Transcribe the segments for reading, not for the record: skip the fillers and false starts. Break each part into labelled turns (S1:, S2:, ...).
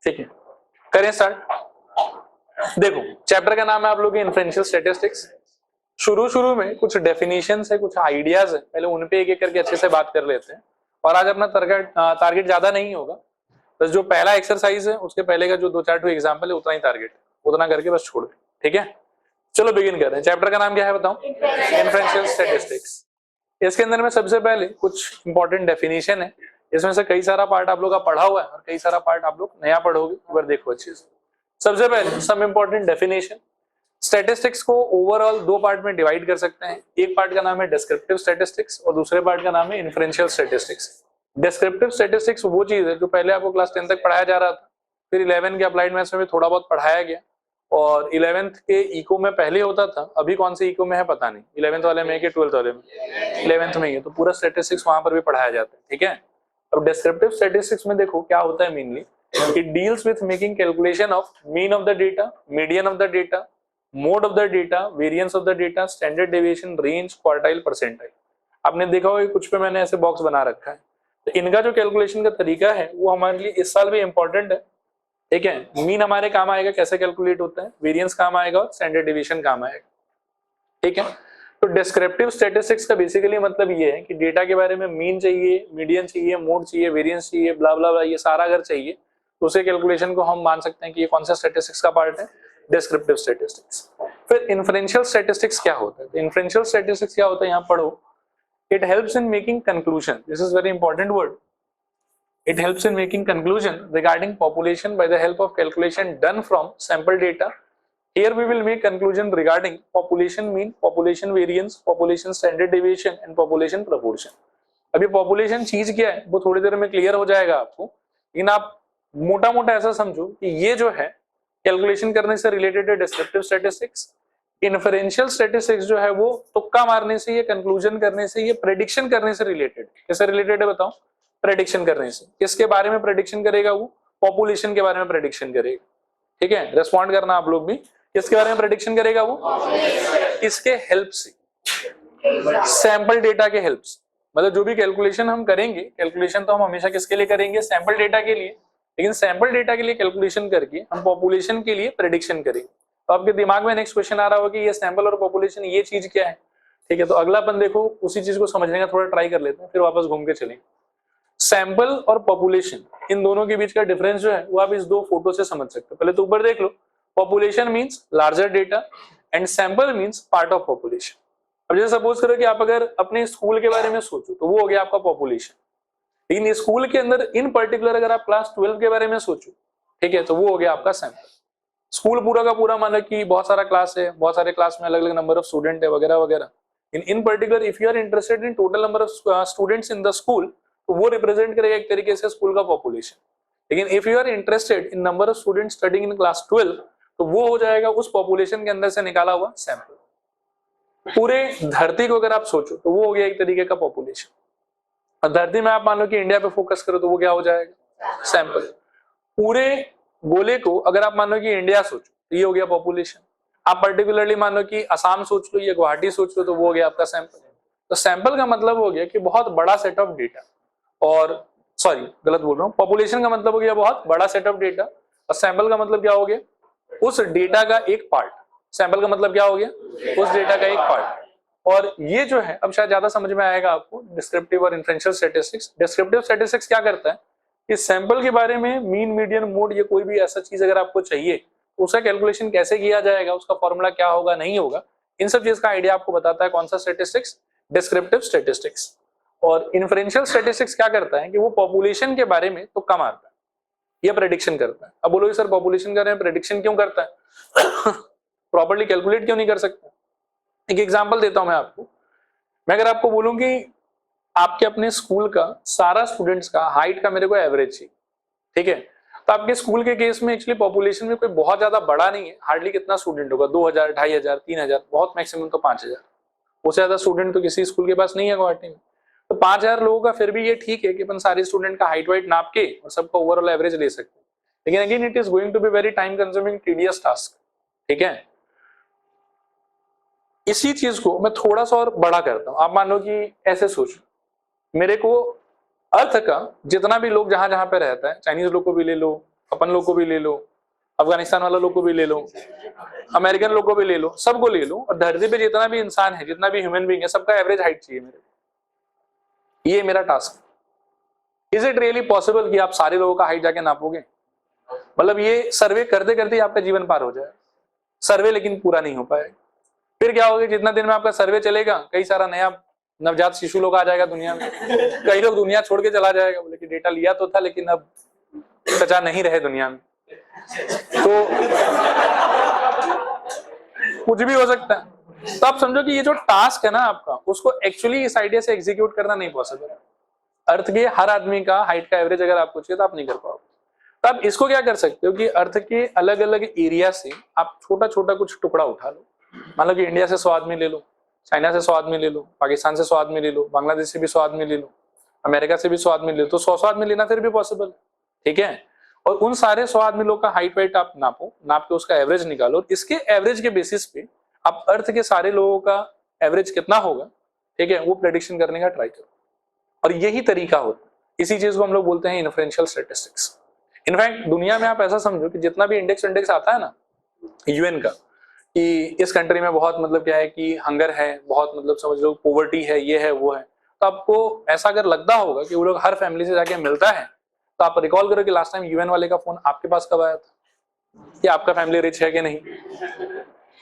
S1: ठीक है, करें स्टार्ट। देखो चैप्टर का नाम है आप लोग इन्फ्रेंशियल स्टैटिस्टिक्स। शुरू में कुछ डेफिनेशंस है, कुछ आइडियाज है, पहले उन पे एक एक करके अच्छे से बात कर लेते हैं। और आज अपना टारगेट ज्यादा नहीं होगा, बस जो पहला एक्सरसाइज है उसके पहले का जो 2-4 एग्जाम्पल है उतना ही टारगेट, उतना करके बस छोड़ दे। ठीक है, चलो बिगिन कर रहे हैं। चैप्टर का नाम क्या है बताओ? Inferential statistics. इसके अंदर में सबसे पहले कुछ इंपॉर्टेंट डेफिनेशन है, इसमें से कई सारा पार्ट आप लोग का पढ़ा हुआ है और कई सारा पार्ट आप लोग नया पढ़ोगे, एक बार देखो अच्छे से। सबसे पहले सम इंपॉर्टेंट डेफिनेशन। स्टैटिस्टिक्स को ओवरऑल 2 पार्ट में डिवाइड कर सकते हैं। एक पार्ट का नाम है डिस्क्रिप्टिव स्टैटिस्टिक्स और दूसरे पार्ट का नाम है इन्फ्रेंशियल स्टैटिस्टिक्स। डिस्क्रिप्टिव स्टैटिस्टिक्स वो चीज है जो पहले आपको क्लास 10 तक पढ़ाया जा रहा था, फिर 11 के अप्लाइड मैथ्स में भी थोड़ा बहुत पढ़ाया गया, और 11th के इको में पहले होता था, अभी कौन से इको में है पता नहीं, 11th वाले में है कि 12th वाले में? 11th में ही है, तो पूरा स्टैटिस्टिक्स वहां पर भी पढ़ाया जाता है। ठीक है, अब डिस्क्रिप्टिव स्टैटिस्टिक्स में देखो क्या होता है mainly, it deals with making calculation of mean of the data, median of the data, mode of the data, variance of the data, standard deviation, range, quartile, percentile. आपने देखा होगा कुछ पे मैंने ऐसे बॉक्स बना रखा है, तो इनका जो कैलकुलेशन का तरीका है वो हमारे लिए इस साल भी इंपॉर्टेंट है। ठीक है, मीन हमारे काम आएगा कैसे कैलकुलेट होता है, वेरिएंस काम आएगा और स्टैंडर्ड डेविएशन काम आएगा। ठीक है, तो डिस्क्रिप्टिव स्टैटिस्टिक्स का बेसिकली मतलब ये है कि डेटा के बारे में मीन चाहिए, मीडियन चाहिए, मोड चाहिए, वेरिएंस चाहिए, ब्ला ब्ला ब्ला, ये सारा अगर चाहिए तो उसे कैलकुलेशन को हम मान सकते हैं कि ये कौन सा स्टैटिस्टिक्स का पार्ट है, डिस्क्रिप्टिव स्टैटिस्टिक्स। फिर इन्फ्रेंशियल स्टैटिस्टिक्स क्या होता है? इन्फ्रेंशियल स्टैटिस्टिक्स क्या होता है यहाँ पढ़ो। It helps in making conclusion, this is very important word. It helps in making conclusion regarding population by the help of calculation done from sample data. Here we will make conclusion regarding population mean, population variance, population standard deviation and population proportion. अभी population चीज क्या है वो थोड़ी देर में clear हो जाएगा आपको, लेकिन आप मोटा मोटा ऐसा समझो कि ये जो है कैलकुलेशन करने से रिलेटेड है डिस्क्रिप्टिव स्टैटिस्टिक्स। इन्फरेंशियल स्टैटिस्टिक्स जो है वो तुक्का मारने से, ये कंक्लूजन करने से, ये प्रेडिक्शन करने से रिलेटेड। कैसे रिलेटेड है बताओ? प्रेडिक्शन करने से। किसके बारे में प्रेडिक्शन करेगा वो? पॉपुलेशन के बारे में प्रेडिक्शन करेगा। ठीक है, रेस्पॉन्ड करना आप लोग भी। किसके बारे में प्रेडिक्शन करेगा वो? किसके हेल्प से? सैंपल डेटा के हेल्प से। मतलब जो भी कैलकुलेशन हम करेंगे, कैलकुलेशन तो हम हमेशा किसके लिए करेंगे? सैंपल डेटा के लिए, लेकिन सैंपल डेटा के लिए कैलकुलेशन करके हम पॉपुलेशन के लिए प्रेडिक्शन करेंगे। तो आपके दिमाग में नेक्स्ट क्वेश्चन आ रहा होगा कि ये सैंपल और पॉपुलेशन ये चीज क्या है? ठीक है, तो अगला अपन देखो उसी चीज को समझने का थोड़ा ट्राई कर लेते हैं, फिर वापस घूम के चलेंगे। सैंपल और पॉपुलेशन, इन दोनों के बीच का डिफरेंस जो है वो आप इस 2 फोटो से समझ सकते हो। पहले तो ऊपर देख लो, population means larger data and sample means part of population. अब जैसे सपोज करो कि आप अगर अपने स्कूल के बारे में सोचो तो वो हो गया आपका पॉपुलेशन, लेकिन स्कूल के अंदर इन पर्टिकुलर अगर आप क्लास 12 के बारे में सोचो, ठीक है, तो वो हो गया आपका सैंपल। स्कूल पूरा का पूरा माना कि बहुत सारा क्लास है, बहुत सारे क्लास में अलग अलग नंबर ऑफ स्टूडेंट है वगैरह वगैरह। In particular if you are interested in total number of students in the school, तो वो रिप्रेजेंट करेगा एक तरीके से स्कूल का पॉपुलेशन। लेकिन if you are interested in number of students studying in class 12, तो वो हो जाएगा उस पॉपुलेशन के अंदर से निकाला हुआ सैंपल। पूरे धरती को अगर आप सोचो तो वो हो गया एक तरीके का पॉपुलेशन। और धरती में आप मान लो कि इंडिया पे फोकस करो तो वो क्या हो जाएगा? सैंपल। पूरे गोले को अगर आप मान लो कि इंडिया सोचो तो ये हो गया पॉपुलेशन। आप पर्टिकुलरली मान लो कि असम सोच लो या गुवाहाटी सोच लो तो वो हो गया आपका सैंपल। तो सैंपल का मतलब हो गया कि बहुत बड़ा सेट ऑफ डेटा, और सॉरी गलत बोल रहा हूँ, पॉपुलेशन का मतलब हो गया बहुत बड़ा सेट ऑफ डेटा, और सैंपल का मतलब क्या हो गया? उस डेटा का एक पार्ट। सैंपल का मतलब क्या हो गया? उस डेटा का एक पार्ट। और ये जो है अब शायद ज्यादा समझ में आएगा आपको, डिस्क्रिप्टिव और इन्फ्रेंशियल स्टैटिस्टिक्स। डिस्क्रिप्टिव स्टैटिस्टिक्स क्या करता है कि सैंपल के बारे में मीन, मीडियन, मोड, ये कोई भी ऐसा चीज अगर आपको चाहिए तो उसका कैलकुलेशन कैसे किया जाएगा, उसका फॉर्मूला क्या होगा, नहीं होगा, इन सब चीज का आइडिया आपको बताता है कौन सा स्टैटिस्टिक्स? Descriptive statistics. और इन्फ्रेंशियल स्टैटिस्टिक्स क्या करता है कि वो पॉपुलेशन के बारे में तो कम आता है, ये प्रेडिक्शन करता है। अब बोलोगे सर पॉपुलेशन का प्रेडिक्शन क्यों करता है? प्रॉपर्ली कैलकुलेट क्यों नहीं कर सकता? एक एग्जांपल देता हूं मैं आपको। मैं अगर आपको बोलूं कि आपके अपने स्कूल का सारा स्टूडेंट्स का हाइट का मेरे को एवरेज चाहिए, ठीक है, तो आपके स्कूल के केस में एक्चुअली पॉपुलेशन में कोई बहुत ज्यादा बड़ा नहीं है, हार्डली कितना स्टूडेंट होगा, 2000, 2500, 3000, बहुत मैक्सिमम तो 5000, उससे ज्यादा स्टूडेंट तो किसी स्कूल के पास नहीं है गुवाहाटी में। तो 5000 लोगों का फिर भी ये ठीक है कि अपन सारे स्टूडेंट का हाइट वाइट नाप के और सबका ओवरऑल एवरेज ले सकते हैं, लेकिन again it is going to be very time consuming tedious task. ठीक है, इसी चीज को मैं थोड़ा सा और बड़ा करता हूं। आप मान लो कि ऐसे सोचो, मेरे को अर्थ का जितना भी लोग जहां जहां पे रहता है, चाइनीज लोग को भी ले लो, अपन लोग को भी ले लो, अफगानिस्तान वाला लोग को भी ले लो, अमेरिकन लोग को भी ले लो, सबको ले लो, और धरती पे जितना भी इंसान है, जितना भी ह्यूमन बीइंग है, सबका एवरेज हाइट चाहिए मेरे को। ये मेरा task. Is it really possible कि आप सारे लोगों का हाइट जाके नापोगे? मतलब ये सर्वे करते करते आपका जीवन पार हो जाए, सर्वे लेकिन पूरा नहीं हो पाएगा। फिर क्या होगा, जितना दिन में आपका सर्वे चलेगा, कई सारा नया नवजात शिशु लोग आ जाएगा दुनिया में, कई लोग दुनिया छोड़ के चला जाएगा, बोले कि डेटा लिया तो था लेकिन अब चचा नहीं रहे दुनिया में। तो कुछ भी हो सकता है। तो आप समझो कि ये जो टास्क है ना आपका, उसको एक्चुअली इस आइडिया से एग्जीक्यूट करना नहीं पॉसिबल है। अर्थ के हर आदमी का हाइट का एवरेज अगर आपको चाहिए तो आप नहीं कर पाओगे। तो आप इसको क्या कर सकते हो कि अर्थ के अलग अलग एरिया से आप छोटा छोटा कुछ टुकड़ा उठा लो। मान लो कि इंडिया से 100 आदमी ले लो, चाइना से 100 आदमी ले लो, पाकिस्तान से 100 आदमी ले लो, बांग्लादेश से भी 100 आदमी ले लो, अमेरिका से भी 100 आदमी ले लो, तो 100 आदमी लेना फिर भी पॉसिबल है, ठीक है। और उन सारे 100 आदमी लोग का हाइट वाइट आप नापो, नाप के उसका एवरेज निकालो, इसके एवरेज के बेसिस पे आप अर्थ के सारे लोगों का एवरेज कितना होगा, ठीक है, वो प्रेडिक्शन करने का ट्राई करो। और यही तरीका होता है, इसी चीज को हम लोग बोलते हैं इन्फ्रेंशियल स्टैटिस्टिक्स। इनफैक्ट दुनिया में आप ऐसा समझो कि जितना भी इंडेक्स आता है ना यूएन का, कि इस कंट्री में बहुत मतलब क्या है कि हंगर है, बहुत मतलब समझ लो पॉवर्टी है, ये है वो है, तो आपको ऐसा अगर लगता होगा कि वो लोग हर फैमिली से जाके मिलता है, तो आप रिकॉल करो कि लास्ट टाइम यूएन वाले का फोन आपके पास कब आया था, कि आपका फैमिली रिच है कि नहीं,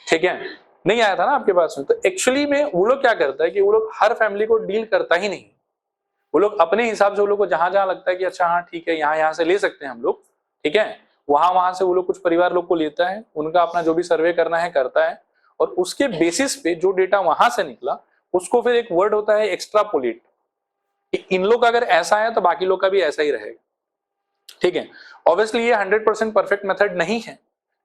S1: ठीक है, नहीं आया था ना आपके पास में। तो एक्चुअली में वो लोग क्या करता है कि वो लोग हर फैमिली को डील करता ही नहीं, वो लोग अपने हिसाब से वो लोग को जहां जहां लगता है कि अच्छा हाँ ठीक है यहाँ से ले सकते हैं हम लोग, ठीक है, वहां से वो लोग कुछ परिवार लोग को लेता है, उनका अपना जो भी सर्वे करना है करता है, और उसके बेसिस पे जो डेटा वहां से निकला उसको फिर एक वर्ड होता है एक्स्ट्रापोलेट, कि इन लोग का अगर ऐसा है तो बाकी लोग का भी ऐसा ही रहेगा, ठीक है। ऑब्वियसली ये 100% परफेक्ट मेथड नहीं है,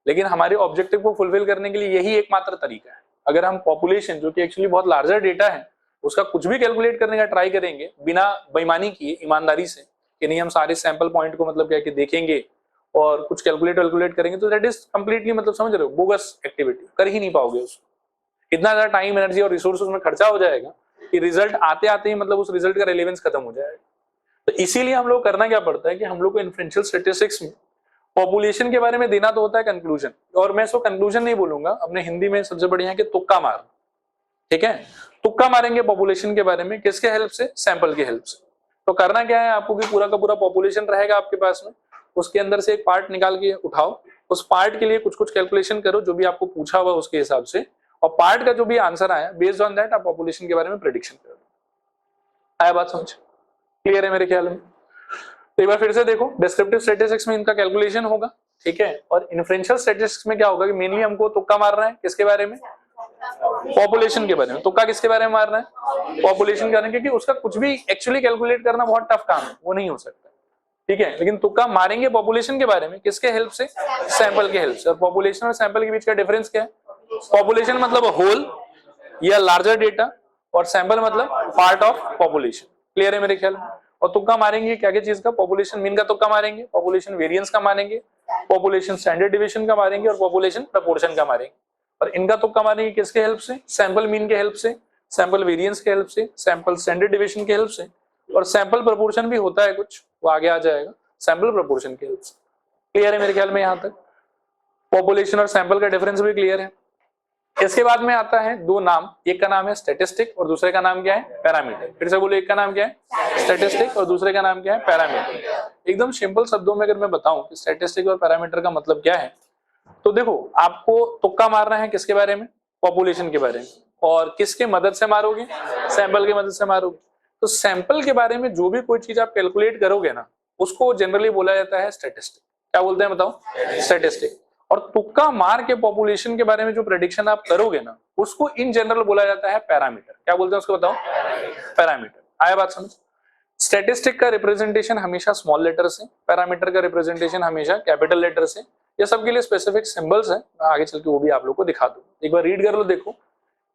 S1: लेकिन हमारे ऑब्जेक्टिव को फुलफिल करने के लिए यही एकमात्र तरीका है। अगर हम पॉपुलेशन जो कि एक्चुअली बहुत लार्जर डेटा है उसका कुछ भी कैलकुलेट करने का ट्राई करेंगे बिना बेईमानी किए, ईमानदारी से, कि नहीं हम सारे सैंपल पॉइंट को मतलब क्या कि देखेंगे और कुछ कैलकुलेट करेंगे, तो दैट इज कंप्लीटली मतलब समझ रहे हो बोगस एक्टिविटी, कर ही नहीं पाओगे उसको। इतना ज्यादा टाइम एनर्जी और रिसोर्स उसमें खर्चा हो जाएगा कि रिजल्ट आते आते ही मतलब उस रिजल्ट का रिलेवेंस खत्म हो जाएगा। तो इसीलिए हम लोग करना क्या पड़ता है कि हम लोग को इन्फ्रेंशियल स्टैटिस्टिक्स में पॉपुलेशन के बारे में देना तो होता है कंक्लूजन, और मैं इसको कंक्लूजन नहीं बोलूंगा, अपने हिंदी में सबसे बढ़िया है कि तुक्का मार, ठीक है, तुक्का मारेंगे पॉपुलेशन के बारे में, किसके हेल्प से, सैंपल के हेल्प से। तो करना क्या है आपको कि पूरा का पूरा पॉपुलेशन रहेगा आपके पास में, उसके अंदर से एक पार्ट निकाल के उठाओ, उस पार्ट के लिए कुछ कुछ कैलकुलेशन करो जो भी आपको पूछा हुआ उसके हिसाब से, और पार्ट का जो भी आंसर आया बेस्ड ऑन दैट आप पॉपुलेशन के बारे में प्रेडिक्शन करो। आया बात समझ, क्लियर है मेरे ख्याल में। तो एक बार फिर से देखो, डिस्क्रिप्टिव स्टैटिस्टिक्स में इनका कैलकुलेशन होगा, ठीक है, और इन्फ्रेंशियल स्टैटिस्टिक्स में क्या होगा कि मेनली हमको तुक्का मारना है किसके बारे में, पॉपुलेशन के बारे में। तुक्का किसके बारे में मारना है, पॉपुलेशन के बारे में, क्योंकि उसका कुछ भी एक्चुअली कैलकुलेट करना बहुत टफ काम है, वो नहीं हो सकता, ठीक है, लेकिन तुक्का मारेंगे पॉपुलेशन के बारे में, किसके हेल्प से, सैंपल के हेल्प से। और पॉपुलेशन और सैंपल के बीच का डिफरेंस क्या है, पॉपुलेशन मतलब होल या लार्जर डेटा, और सैंपल मतलब पार्ट ऑफ पॉपुलेशन। क्लियर है मेरे ख्याल में। और तुक्का मारेंगे क्या क्या चीज का, पॉपुलेशन मीन का तुक्का मारेंगे, पॉपुलेशन वेरिएंस का मारेंगे, पॉपुलेशन स्टैंडर्ड डिविएशन का मारेंगे, और पॉपुलेशन प्रपोर्शन का मारेंगे। और इनका तुक्का मारेंगे किसके हेल्प से, सैंपल मीन के हेल्प से, सैंपल वेरिएंस के हेल्प से, सैंपल स्टैंडर्ड डिविएशन के हेल्प से, और सैंपल प्रपोर्शन भी होता है कुछ, वो आगे आ जाएगा, सैंपल प्रपोर्शन के हेल्प से। क्लियर है मेरे ख्याल में यहाँ तक, पॉपुलेशन और सैंपल का डिफरेंस भी क्लियर है। इसके बाद में आता है दो नाम, एक का नाम है स्टैटिस्टिक और दूसरे का नाम क्या है, पैरामीटर। फिर से बोलो, एक का नाम क्या है स्टैटिस्टिक और दूसरे का नाम क्या है, पैरामीटर। एकदम सिंपल शब्दों में अगर मैं बताऊं कि स्टैटिस्टिक और पैरामीटर का मतलब क्या है, तो देखो आपको तुक्का मारना है किसके बारे में, पॉपुलेशन के बारे में, और किसके मदद से मारोगे, सैंपल की मदद से मारोगे। तो सैंपल के बारे में जो भी कोई चीज आप कैलकुलेट करोगे ना, उसको जनरली बोला जाता है स्टैटिस्टिक। क्या बोलते हैं बताओ, स्टैटिस्टिक। और तुक्का मार के पॉपुलेशन के बारे में जो प्रेडिक्शन आप करोगे ना, उसको इन जनरल बोला जाता है पैरामीटर। क्या बोलते हैं उसको बताओ, पैरामीटर। आया बात समझ। स्टैटिस्टिक का रिप्रेजेंटेशन हमेशा स्मॉल लेटर से, पैरामीटर का रिप्रेजेंटेशन हमेशा कैपिटल लेटर से। ये सबके लिए स्पेसिफिक सिंबल्स हैं, आगे चल के वो भी आप लोग को दिखा दूं। एक बार रीड कर लो, देखो,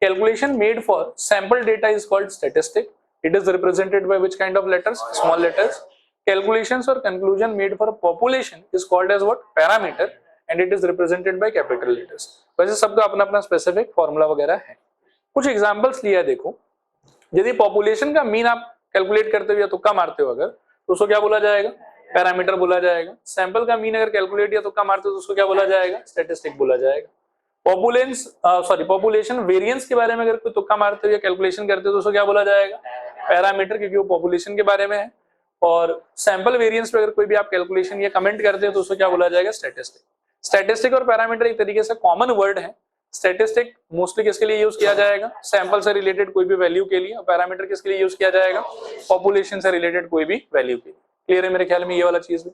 S1: calculation made for sample data is called statistic, it is represented by which kind of letters, small letters. Calculations और conclusion made for population is called as what, parameter, and it is represented by capital letters. वैसे सबका अपना अपना specific formula वगैरह है। कुछ examples लिया है, देखो, यदि पॉपुलेशन का मीन आप कैलकुलेट करते हो या तुक्का मारते हो अगर, तो उसको क्या बोला जाएगा, पैरामीटर बोला जाएगा। सैंपल का मीन अगर कैलकुलेट या तुक्का मारते तो उसको क्या बोला जाएगा, स्टैटिस्टिक बोला जाएगा। पॉपुलेशन वेरिएंस के बारे में अगर कोई तुक्का मारते हो या कैलकुलेशन करते हो तो उसको क्या बोला जाएगा, पैरामीटर, क्योंकि वो पॉपुलेशन के बारे में है। और सैंपल वेरिएंस पे अगर कोई भी आप कैलकुलेशन या कमेंट करते हो तो उसको क्या बोला जाएगा, स्टैटिस्टिक। स्टैटिस्टिक और पैरामीटर एक तरीके से कॉमन वर्ड है। स्टैटिस्टिक मोस्टली किसके लिए यूज किया जाएगा, सैंपल से रिलेटेड कोई भी वैल्यू के लिए, और पैरामीटर किसके लिए यूज किया जाएगा, पॉपुलेशन से रिलेटेड कोई भी वैल्यू के लिए। क्लियर है मेरे ख्याल में ये वाला चीज भी।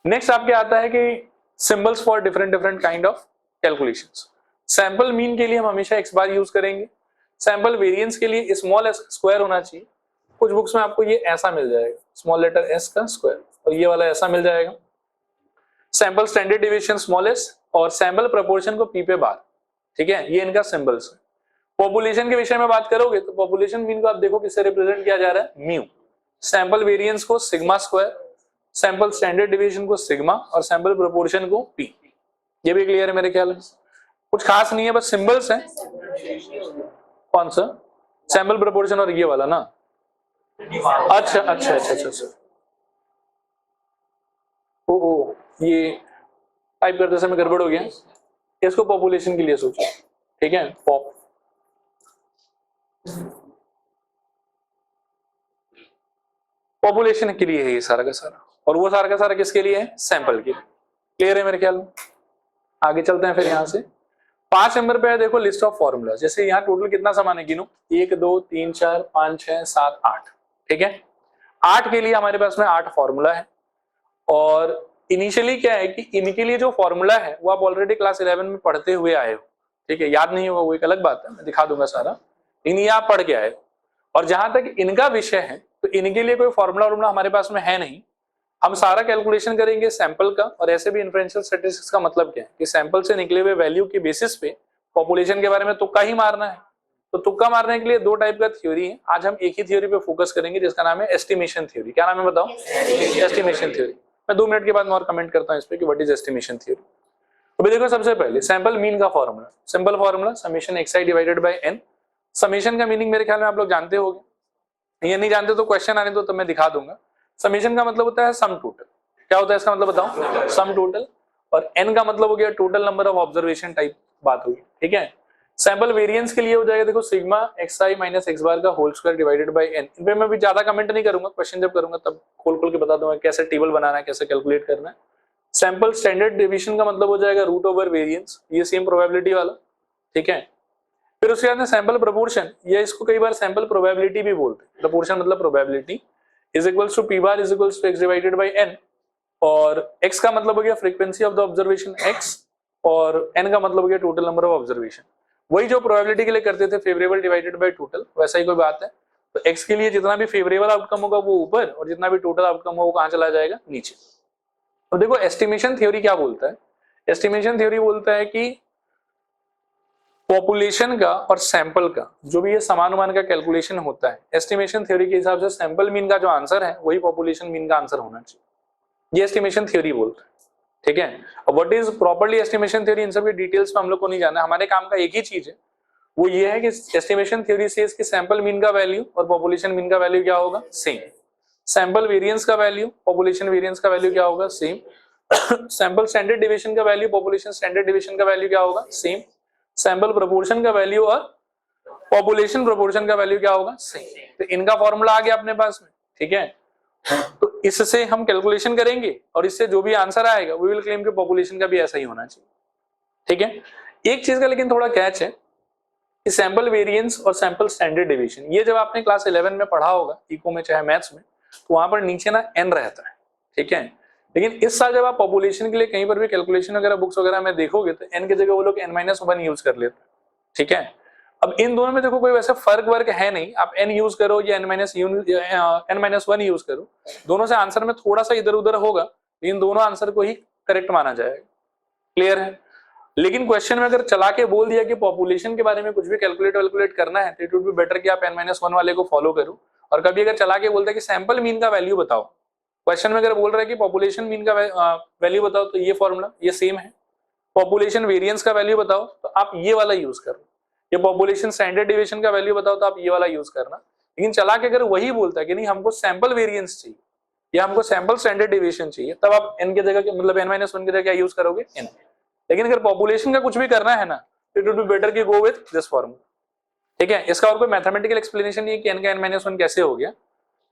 S1: नेक्स्ट आपके आता है कि symbols for different different kind of calculations. Sample mean के लिए हम हमेशा x बार यूज करेंगे। सैंपल वेरिएंस के लिए स्मॉल s स्क्वायर होना चाहिए। कुछ बुक्स में आपको ये ऐसा मिल जाएगा, स्मॉल लेटर s का स्क्वायर, और ये वाला ऐसा मिल जाएगा। Sample standard deviation small s और सैंपल प्रोपोर्शन को p पे बार, ठीक है, ये इनका सिंबल्स है। पॉपुलेशन के विषय में बात करोगे तो पॉपुलेशन मीन को आप देखो किससे रिप्रेजेंट किया जा रहा है, म्यू। सैंपल वेरिएंस को sigma square, sample standard deviation को सिग्मा और सैंपल प्रोपोर्शन को p। ये भी क्लियर है मेरे ख्याल में, कुछ खास नहीं है, बस सिंबल्स हैं। कौन सा, सैंपल प्रोपोर्शन और ये वाला ना, अच्छा अच्छा अच्छा अच्छा, ओ ये टाइप करते समय गड़बड़ हो गया, इसको पॉपुलेशन के लिए सोचो, ठीक है, पॉपुलेशन के लिए है ये सारा का सारा, और वो सारा का सारा किसके लिए है, सैंपल के लिए। क्लियर है मेरे ख्याल में। आगे चलते हैं फिर यहां से 5 नंबर पे है, देखो लिस्ट ऑफ फॉर्मूला। जैसे यहाँ टोटल कितना सामान है, गिनो, 1 2 3 4 5 6 7 8, ठीक है। 8 के लिए हमारे पास में 8 फॉर्मूला है, और इनिशियली क्या है कि इनके लिए जो फॉर्मूला है वो आप ऑलरेडी क्लास 11 में पढ़ते हुए आए हो, ठीक है। याद नहीं होगा वो एक अलग बात है, मैं दिखा दूंगा सारा, लेकिन ये आप पढ़ के आए हो। और जहां तक इनका विषय है तो इनके लिए कोई फॉर्मूला हमारे पास में है नहीं। हम सारा कैलकुलेशन करेंगे सैंपल का, और ऐसे भी इन्फ्रेंशियल स्टैटिस्टिक्स का मतलब क्या है कि सैंपल से निकले हुए वैल्यू के बेसिस पे पॉपुलेशन के बारे में तुक्का ही मारना है। तो तुक्का मारने के लिए 2 टाइप का थ्योरी है। आज हम एक ही थ्योरी पे फोकस करेंगे जिसका नाम है एस्टिमेशन थ्योरी। क्या नाम है बताओ, एस्टिमेशन थ्योरी। मैं 2 मिनट के बाद और कमेंट करता हूँ इस पे कि व्हाट इज एस्टिमेशन थ्योरी। तो देखो सबसे पहले सैंपल मीन का formula, simple formula summation xi divided by n। Summation का मीनिंग मेरे ख्याल में आप लोग जानते होंगे, ये नहीं जानते तो क्वेश्चन आने दो तो मैं दिखा दूंगा। समेशन का मतलब होता है सम टोटल। क्या होता है इसका मतलब बताओ, सम टोटल। और n का मतलब हो गया total number of observation type बात होगी, ठीक है। सैंपल वेरिएंस के लिए हो जाएगा देखो sigma xi minus x bar का whole square divided by n। इन पे मैं भी ज्यादा कमेंट नहीं करूंगा, क्वेश्चन जब करूंगा तब खोल के बता दूंगा कैसे टेबल बनाना है, कैसे कैलकुलेट करना है। सैंपल स्टैंडर्ड डिवीजन का मतलब हो जाएगा रूट ओवर वेरिएंस, ये सेम प्रोबेबिलिटी वाला, ठीक है। फिर उसके बाद में सैंपल प्रोपोर्शन, या इसको कई बार सैंपल प्रोबेबिलिटी भी बोलते हैं। प्रोपोर्शन मतलब probability, is equals to p bar is equals to x divided by n। और x का मतलब हो गया frequency of the observation x, और n का मतलब हो गया टोटल नंबर ऑफ ऑब्जर्वेशन। वही जो प्रोबेबिलिटी के लिए करते थे फेवरेबल डिवाइडेड बाय टोटल, वैसा ही कोई बात है। तो x के लिए जितना भी फेवरेबल आउटकम होगा वो ऊपर, और जितना भी टोटल आउटकम होगा वो कहां चला जाएगा, नीचे। तो देखो एस्टिमेशन थ्योरी क्या बोलता है, एस्टिमेशन थ्योरी बोलता है कि पॉपुलेशन का और सैंपल का जो भी ये समानुमान का कैलकुलेशन होता है, एस्टिमेशन थ्योरी के हिसाब से सैंपल मीन का जो आंसर है वही पॉपुलेशन मीन का आंसर होना चाहिए। ये एस्टिमेशन थ्योरी बोलता है, ठीक है। और what is properly estimation theory, इन सब की डिटेल्स में हम लोग को नहीं जाना है। हमारे काम का एक ही चीज है, वो ये है कि एस्टिमेशन थ्योरी से इसकी सैंपल मीन का वैल्यू और पॉपुलेशन मीन का वैल्यू क्या होगा, सेम। सैंपल वेरिएंस का वैल्यू, पॉपुलेशन वेरिएंस का वैल्यू क्या होगा, सेम। सैंपल स्टैंडर्ड डिविएशन का वैल्यू, पॉपुलेशन स्टैंडर्ड डिविएशन का वैल्यू क्या होगा, सेम। सैंपल प्रोपोर्शन का वैल्यू और पॉपुलेशन प्रोपोर्शन का वैल्यू क्या होगा, सेम। तो इनका फॉर्मूला आ गया अपने पास में, ठीक है। तो इससे हम कैलकुलेशन करेंगे और इससे जो भी आंसर आएगा वी विल क्लेम कि पॉपुलेशन का भी ऐसा ही होना चाहिए, ठीक है। एक चीज का लेकिन थोड़ा कैच है कि सैंपल वेरिएंस और सैंपल स्टैंडर्ड डिवीजन, ये जब आपने क्लास 11 में पढ़ा होगा, इको में चाहे मैथ्स में, तो वहां पर नीचे ना n रहता है, ठीक है। लेकिन इस साल जब आप पॉपुलेशन के लिए कहीं पर भी कैलकुलेशन वगैरह बुक्स वगैरह में देखोगे तो n की जगह वो लोग n-1 यूज कर लेते हैं, ठीक है। अब इन दोनों में देखो कोई वैसा फर्क वर्क है नहीं, आप n यूज करो या n-1 यूज करो, दोनों से आंसर में थोड़ा सा इधर उधर होगा, लेकिन दोनों आंसर को ही करेक्ट माना जाएगा। क्लियर है। लेकिन क्वेश्चन में अगर चला के बोल दिया कि पॉपुलेशन के बारे में कुछ भी कैलकुलेट करना है तो इट वुड बी बेटर कि आप n-1 वाले को फॉलो करो। और कभी अगर चला के बोलता है कि सैंपल मीन का वैल्यू बताओ, क्वेश्चन में अगर बोल रहा है कि पॉपुलेशन मीन का वैल्यू बताओ, तो ये फॉर्मूला ये सेम है। पॉपुलेशन वेरिएंस का वैल्यू बताओ तो आप ये वाला यूज करो, ये पॉपुलेशन स्टैंडर्ड डिविएशन का वैल्यू बताओ तो आप ये वाला यूज करना। लेकिन चला के अगर वही बोलता है कि नहीं हमको सैंपल वेरिएंस चाहिए, या हमको सैंपल स्टैंडर्ड डेविएशन चाहिए, तब आप n की जगह मतलब n-1 की जगह क्या यूज करोगे, n। लेकिन अगर पॉपुलेशन का कुछ भी करना है ना, इट वुड बी बेटर कि गो विद दिस फॉर्मूला। ठीक है, इसका और कोई मैथमेटिकल एक्सप्लेनेशन नहीं है कि n का n-1 कैसे हो गया,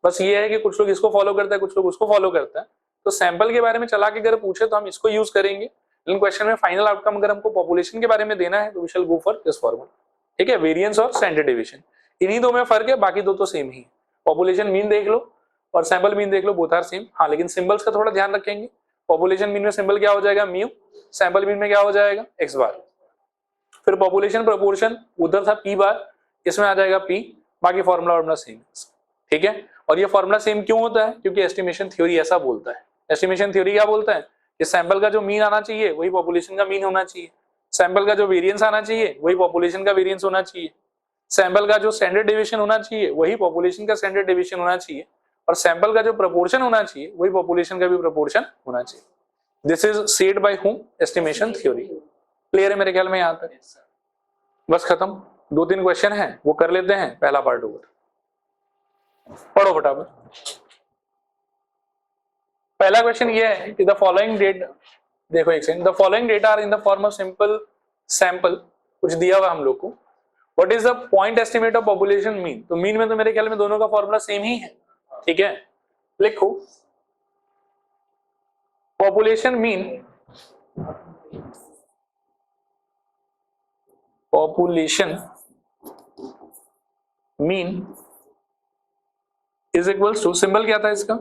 S1: बस ये है कि कुछ लोग इसको फॉलो करता है, कुछ लोग उसको फॉलो करता है। तो सैंपल के बारे में चला के अगर पूछे तो हम इसको यूज करेंगे, लेकिन क्वेश्चन में फाइनल आउटकम अगर हमको पॉपुलेशन के बारे में देना है तो we shall go for this formula. ठीक है, वेरिएंस और स्टैंडर्ड डेविएशन, इन्हीं दो में फर्क है, बाकी दो तो सेम ही है। पॉपुलेशन मीन देख लो और सैंपल मीन देख लो, बोथ आर सेम। हाँ, लेकिन सिंबल्स का थोड़ा ध्यान रखेंगे। पॉपुलेशन मीन में सिंबल क्या हो जाएगा, म्यू। सैंपल मीन में क्या हो जाएगा, एक्स बार। फिर पॉपुलेशन प्रोपोर्शन उधर था पी बार, इसमें आ जाएगा पी। बाकी फॉर्मूला सेम। ठीक है, और ये फॉर्मूला सेम क्यों होता है, क्योंकि एस्टिमेशन थ्योरी ऐसा बोलता है। एस्टिमेशन थ्योरी क्या बोलता है कि सैंपल का जो मीन आना चाहिए वही पॉपुलेशन का मीन होना चाहिए, सैंपल का जो वेरिएंस आना चाहिए वही पॉपुलेशन का वेरिएंस होना चाहिए, सैंपल का जो स्टैंडर्ड डेविएशन होना चाहिए वही पॉपुलेशन का स्टैंडर्ड डेविएशन होना चाहिए, और सैंपल का जो प्रोपोर्शन होना चाहिए वही पॉपुलेशन का भी प्रोपोर्शन होना चाहिए। This is said by whom, estimation theory. Clear है मेरे ख्याल में यहाँ तक? बस खत्म। 2-3 क्वेश्चन है वो कर लेते हैं, पहला पार्ट ओवर। पढ़ो फटाफट। पहला क्वेश्चन ये है कि द फॉलोइंग डेट, देखो एक second, the following data are in the form of simple sample, कुछ दिया हुआ हम लोग को। What is the point estimate of population mean? तो मीन में तो मेरे ख्याल में दोनों का फॉर्मूला सेम ही है। ठीक है, लिखो population mean, population mean is equals to, symbol क्या था इसका,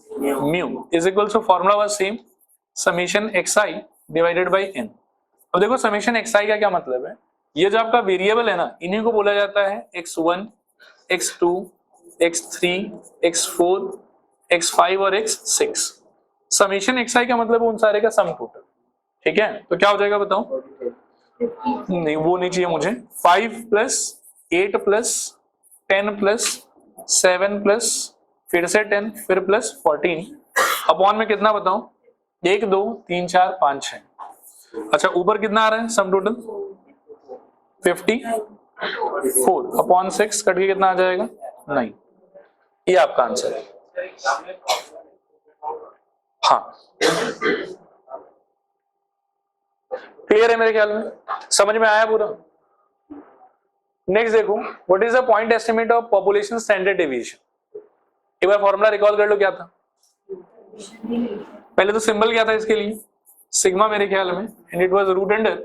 S1: mu, is equals to, formula was same, summation xi divided by n। अब देखो समेशन xi का क्या मतलब है, ये जो आपका वेरिएबल है ना, इन्हीं को बोला जाता है x1, x2, x3, x4, x5 और x6। समेशन xi का मतलब उन सारे का सम टोटल। ठीक है, तो क्या हो जाएगा बताओ? नहीं, वो नहीं चाहिए मुझे। 5 प्लस 8 प्लस 10 प्लस 7 प्लस फिर से 10 फिर प्लस 14 अपॉन में कितना बताओ? 1 2 3 4 5 6। अच्छा, ऊपर कितना आ रहा है सम टोटल? 54 अपॉन 6 कट के कितना आ जाएगा? 9। ये आपका आंसर है। हाँ, क्लियर है मेरे ख्याल में? समझ में आया पूरा? नेक्स्ट देखो, what is the point estimate of population standard deviation? एक बार फॉर्मूला रिकॉल कर लो, क्या था पहले? तो सिंबल क्या था इसके लिए? सिग्मा मेरे ख्याल में, and it was root under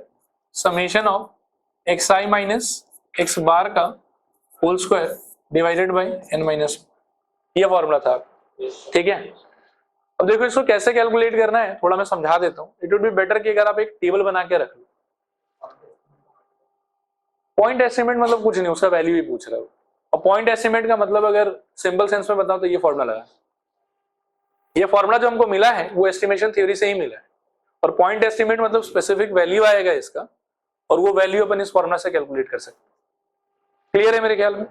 S1: summation of xi minus x bar का whole square divided bye n-1। ये फॉर्मूला था। ठीक है, अब देखो इसको कैसे कैलकुलेट करना है थोड़ा मैं समझा देता हूँ। इट वुड बी बेटर कि अगर आप एक टेबल बना के रख लो। पॉइंट एस्टिमेट मतलब कुछ नहीं, उसका वैल्यू ही पूछ रहा हो। और पॉइंट एस्टिमेट का मतलब अगर सिंपल सेंस में बताऊं तो ये फॉर्मूला लगा। ये फॉर्मूला जो हमको मिला है वो एस्टिमेशन थ्योरी से ही मिला है, और पॉइंट एस्टिमेट मतलब स्पेसिफिक वैल्यू आएगा इसका, और वो वैल्यू अपन इस फॉर्मूला से कैलकुलेट कर सकते हैं। क्लियर है मेरे ख्याल में?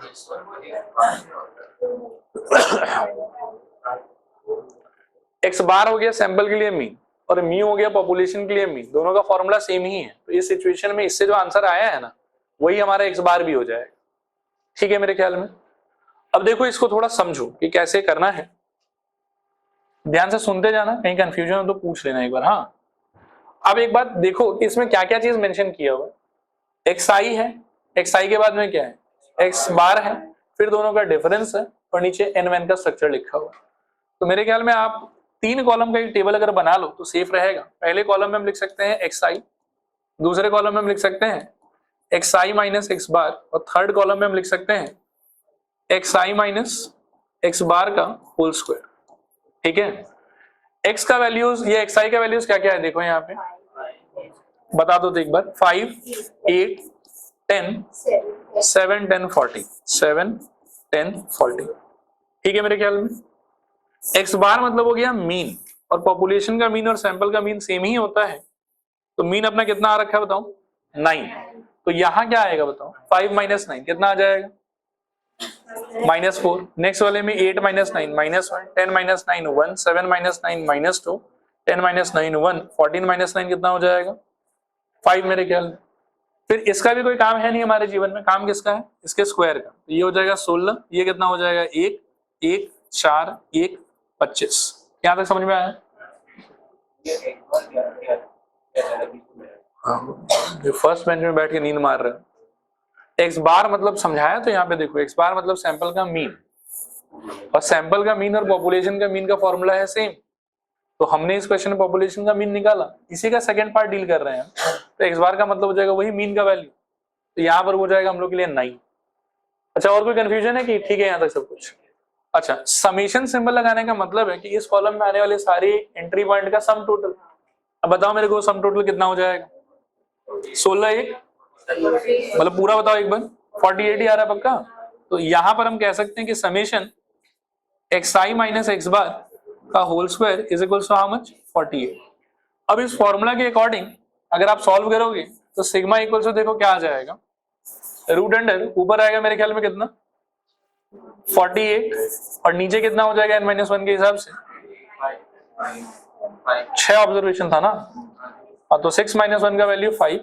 S1: एक्स बार हो गया सैंपल के लिए मीन, और म्यू हो गया पॉपुलेशन के लिए मीन। दोनों का फॉर्मूला सेम ही है, तो इस सिचुएशन में इससे जो आंसर आया है ना, वही हमारा एक्स बार भी हो जाएगा। ठीक है मेरे ख्याल में? अब देखो इसको थोड़ा समझो कि कैसे करना है, ध्यान से सुनते जाना, कहीं कंफ्यूजन हो तो पूछ लेना एक बार। हाँ, अब एक बात देखो कि इसमें क्या क्या चीज मेंशन किया हुआ है। xi है, xi के बाद में क्या है, x बार है, फिर दोनों का डिफरेंस है, और नीचे n-1 का स्ट्रक्चर लिखा हुआ है। तो मेरे ख्याल में आप 3 कॉलम का एक टेबल अगर बना लो तो सेफ रहेगा। पहले कॉलम में हम लिख सकते हैं xi, दूसरे कॉलम में हम लिख सकते हैं xi माइनस x बार, और थर्ड कॉलम में हम लिख सकते हैं xi माइनस x बार का होल स्क्वायर। ठीक है, x का वैल्यूज, ये xi का वैल्यूज क्या क्या है देखो यहाँ पे, बता दो तो एक बार। 5 8 10 7 10 40 7 10 40। ठीक है मेरे ख्याल में? x बार मतलब हो गया मीन, और पॉपुलेशन का मीन और सैंपल का मीन सेम ही होता है, तो मीन अपना कितना आ रखा है बताओ? 9। तो यहाँ क्या आएगा बताओ? 5 माइनस 9 कितना आ जाएगा? -4। नेक्स्ट वाले में 8 minus 9 -1, 10 minus 9 1, 7 minus 9 -2, 10 minus 9 1, 14 minus 9 कितना हो जाएगा? 5 मेरे ख्याल में। फिर इसका भी कोई काम है नहीं हमारे जीवन में, काम किसका है? इसके स्क्वायर का। तो ये हो जाएगा 16, ये कितना हो जाएगा? 1 1 4 1 25। यहां तक समझ में आया? जो फर्स्ट बेंच में बैठ के नींद मार रहे हैं, एक्स बार मतलब समझाया तो यहाँ पे देखो, एक्स बार मतलब सैंपल का मीन, और सैंपल का मीन और पॉपुलेशन का मीन का फॉर्मूला है सेम। तो हमने इस क्वेश्चन में पॉपुलेशन का मीन निकाला, इसी का सेकंड पार्ट डील कर रहे हैं, तो एक्स बार का मतलब हो जाएगा वही मीन का वैल्यू, तो यहाँ पर हो जाएगा हम लोग के लिए 9। अच्छा, और कोई कंफ्यूजन है कि ठीक है यहाँ तक सब कुछ? अच्छा, समेशन सिंबल लगाने का मतलब है कि इस कॉलम में आने वाले सारे एंट्री पॉइंट का सम टोटल। अब बताओ मेरे को सम टोटल कितना हो जाएगा? 16 1 मतलब पूरा बताओ एक बार, 48 ही आ रहा है पक्का? तो यहां पर हम कह सकते हैं कि summation xi minus X bar का whole square is equal to how much? 48। अब इस फॉर्मूला के अकॉर्डिंग अगर आप सॉल्व करोगे तो सिग्मा इक्वल टू देखो क्या आ जाएगा, रूट अंडर ऊपर आएगा मेरे ख्याल में कितना 48 और नीचे कितना हो जाएगा n-1 के हिसाब से 6 ऑब्जर्वेशन था ना, और तो 6 - 1 का वैल्यू 5।